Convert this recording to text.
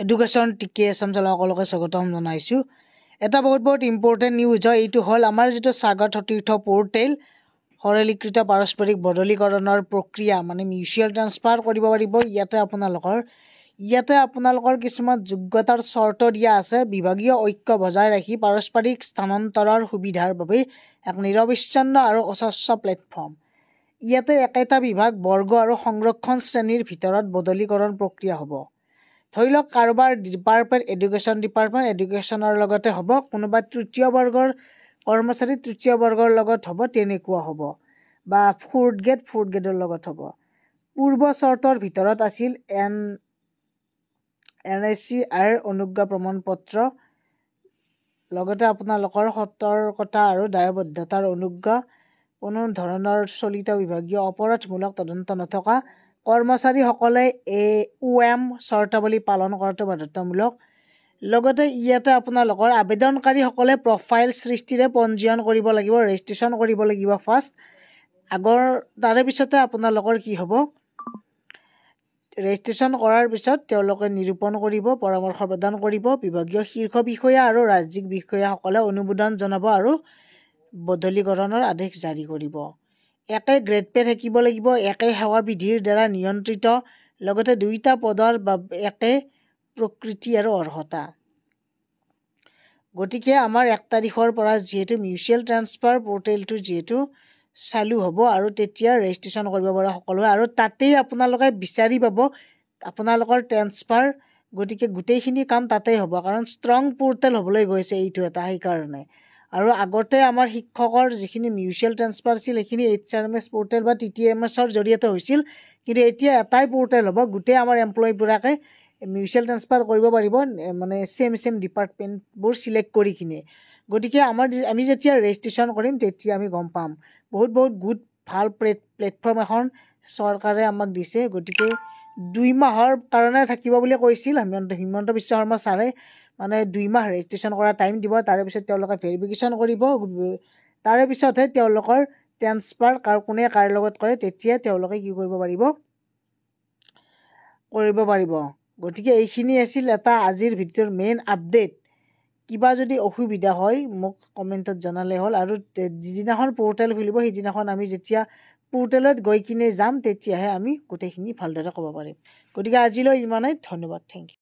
Education টিকে এছাম সকলোকে স্বাগতম জনাইছোঁ। এটা বহুত ইম্পৰ্টেণ্ট নিউজ হয়। এইটো হ'ল আমাৰ যিটো স্বাগত সতীৰ্থ পৰ্টেল সৰলীকৃত পাৰস্পৰিক বদলীকৰণৰ প্ৰক্ৰিয়া মানে মিউচুৱেল ট্ৰান্সফাৰ কৰিব পাৰিব। ইয়াতে আপোনালোকৰ কিছুমান যোগ্যতাৰ চৰ্ত দিয়া আছে। বিভাগীয় ঐক্য বজাই ৰাখি পাৰস্পৰিক স্থানান্তৰৰ সুবিধাৰ বাবে এক নিৰবিচ্ছিন্ন আৰু অস্বচ্ছ প্লেটফৰ্ম। ইয়াতে একেটা বিভাগ বৰ্গ আৰু সংৰক্ষণ শ্ৰেণীৰ ভিতৰত বদলীকৰণ প্ৰক্ৰিয়া হ'ব। ধৰি লওক কাৰোবাৰ এডুকেশ্যনৰ লগতে হ'ব, কোনোবা তৃতীয় বৰ্গৰ কৰ্মচাৰী তৃতীয় বৰ্গৰ লগত হ'ব, তেনেকুৱা হ'ব বা ফ'ৰ্থ গ্ৰেডৰ লগত হ'ব। পূৰ্ব চৰ্তৰ ভিতৰত আছিল NSCR অনুজ্ঞা প্ৰমাণ পত্ৰ, লগতে আপোনালোকৰ সতৰ্কতা আৰু দায়বদ্ধতাৰ অনুজ্ঞা, কোনো ধৰণৰ চলিত বিভাগীয় অপৰাধমূলক তদন্ত নথকা, কৰ্মচাৰীসকলে OM চৰ্তাৱলী পালন কৰাটো বাধ্যতামূলক। লগতে ইয়াতে আপোনালোকৰ আবেদনকাৰীসকলে প্ৰফাইল সৃষ্টিৰে পঞ্জীয়ন কৰিব লাগিব, ৰেজিষ্ট্ৰেশ্যন কৰিব লাগিব ফাৰ্ষ্ট। তাৰে পিছতে আপোনালোকৰ কি হ'ব, ৰেজিষ্ট্ৰেশ্যন কৰাৰ পিছত তেওঁলোকে নিৰূপণ কৰিব, পৰামৰ্শ প্ৰদান কৰিব। বিভাগীয় শীৰ্ষ বিষয়া আৰু ৰাজ্যিক বিষয়াসকলে অনুমোদন জনাব আৰু বদলীকৰণৰ আদেশ জাৰি কৰিব। একে গ্ৰেড পে থাকিব লাগিব, একে সেৱা বিধিৰ দ্বাৰা নিয়ন্ত্ৰিত, লগতে দুয়োটা পদৰ বাবে একে প্ৰকৃতি আৰু অৰ্হতা। গতিকে আমাৰ 1 তাৰিখৰ পৰা যিহেতু মিউচুৱেল ট্ৰান্সফাৰ পৰ্টেলটো যিহেতু চালু হ'ব আৰু তেতিয়া ৰেজিষ্ট্ৰেশ্যন কৰিব পৰা সকলোৱে, আৰু তাতেই আপোনালোকে বিচাৰি পাব আপোনালোকৰ ট্ৰান্সফাৰ। গতিকে গোটেইখিনি কাম তাতেই হ'ব, কাৰণ ষ্ট্ৰং পৰ্টেল হ'বলৈ গৈছে এইটো এটা সেইকাৰণে। আৰু আগতে আমাৰ শিক্ষকৰ যিখিনি মিউচুৱেল ট্ৰান্সফাৰ আছিল সেইখিনি HRMS পৰ্টেল বা TTMSৰ জৰিয়তে হৈছিল, কিন্তু এতিয়া এটাই পৰ্টেল হ'ব, গোটেই আমাৰ এমপ্লয়ীবোৰাকে মিউচুৱেল ট্ৰান্সফাৰ কৰিব পাৰিব, মানে চেম ডিপাৰ্টমেণ্টবোৰ চিলেক্ট কৰি কিনে। গতিকে আমি যেতিয়া ৰেজিষ্ট্ৰেশ্যন কৰিম তেতিয়া আমি গম পাম। বহুত গুড ভাল প্লেটফৰ্ম এখন চৰকাৰে আমাক দিছে। গতিকে 2 মাহৰ কাৰণে থাকিব বুলি কৈছিল হিমন্ত বিশ্ব শৰ্মা ছাৰে, মানে 2 মাহ ৰেজিষ্ট্ৰেশ্যন কৰা টাইম দিব। তাৰে পিছত তেওঁলোকে ভেৰিফিকেশ্যন কৰিব, তাৰে পিছতহে তেওঁলোকৰ ট্ৰান্সফাৰ কোনে কাৰ লগত কৰে তেতিয়া তেওঁলোকে কি কৰিব পাৰিব। গতিকে এইখিনি আছিল এটা আজিৰ ভিডিঅ'ৰ মেইন আপডেট। কিবা যদি অসুবিধা হয় মোক কমেণ্টত জনালে হ'ল, আৰু যিদিনাখন পৰ্টেল খুলিব সেইদিনাখন আমি যেতিয়া পৰ্টেলত গৈ কিনে যাম তেতিয়াহে আমি গোটেইখিনি ভালদৰে ক'ব পাৰিম। গতিকে আজিলৈ ইমানেই, ধন্যবাদ, থেংক ইউ।